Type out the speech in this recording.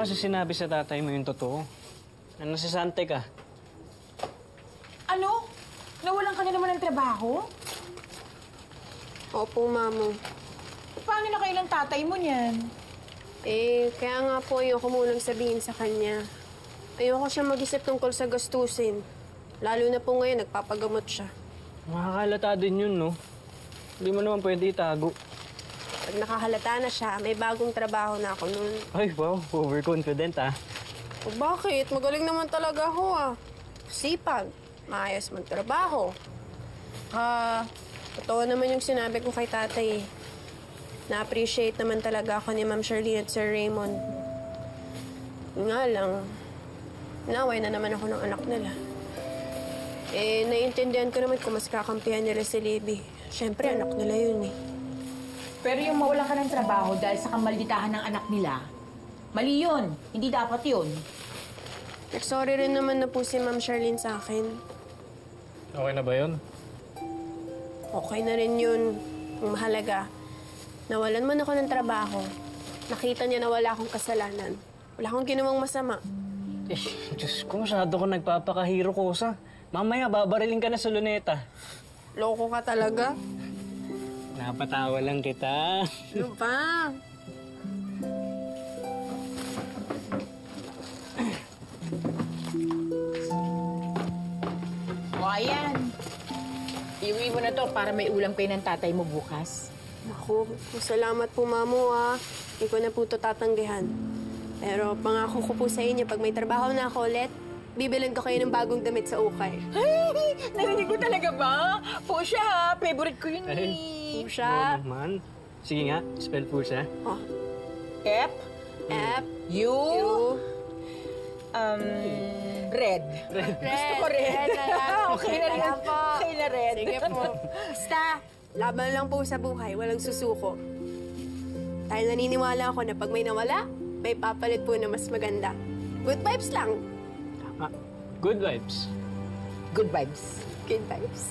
ba kasi sinabi sa tatay mo yung totoo? Na nasasante ka? Ano? Nawalan ka na naman ng trabaho? Opo, Mamo. Paano na kailang tatay mo niyan? Kaya nga po ayoko munang sabihin sa kanya. Ayoko siya mag-isip tungkol sa gastusin. Lalo na po ngayon, nagpapagamot siya. Makakalata din yun, no? Hindi mo naman pwede itago. Pag nakahalata na siya, may bagong trabaho na ako noon. Ay, wow. Overconfident, ah. O bakit? Magaling naman talaga ako, ah. Sipag. Maayos magtrabaho. Totoo naman yung sinabi ko kay tatay, eh. Na-appreciate naman talaga ako ni Ma'am Charlene at Sir Raymond. Nga lang, naway na naman ako ng anak nila. Naiintindihan ko naman kung mas kakampihan nila si Libby. Siyempre, anak nila yun, eh. Pero yung mawalan ka ng trabaho dahil sa kamalditahan ng anak nila, mali yun. Hindi dapat yun. Sorry rin naman na po si Ma'am Charlene sa akin. Okay na ba yun? Okay na rin yun. Ang mahalaga, nawalan man ako ng trabaho. Nakita niya na wala akong kasalanan. Wala akong ginawang masama. Diyos ko, masyado ko nagpapakahiro ko sa. Mamaya, babariling ka na sa luneta. Loko ka talaga. Napatawa lang kita. Ano ba? O ayan. Iuwi mo na to para may ulam kayo ng tatay mo bukas. Naku, salamat po, Mamo, ah. Hindi ko na po ito tatanggihan. Pero pangako ko po sa inyo, pag may trabaho na ako ulit, bibilan ko kayo ng bagong damit sa ukay. Ay! Narinig ko talaga ba? Pusha ha! Favorite ko yun eh. Pusha. Oo naman. Sige nga, spell Pusha. Oh. F. F. U. U. Red. Gusto ko red. Red na lang. Okay na rin. po. Okay na red. Sige po. Basta, laban lang po sa buhay. Walang susuko. Dahil naniniwala ako na pag may nawala, may papalit po na mas maganda. Good vibes lang. Tama. Good vibes. Good vibes. Good vibes.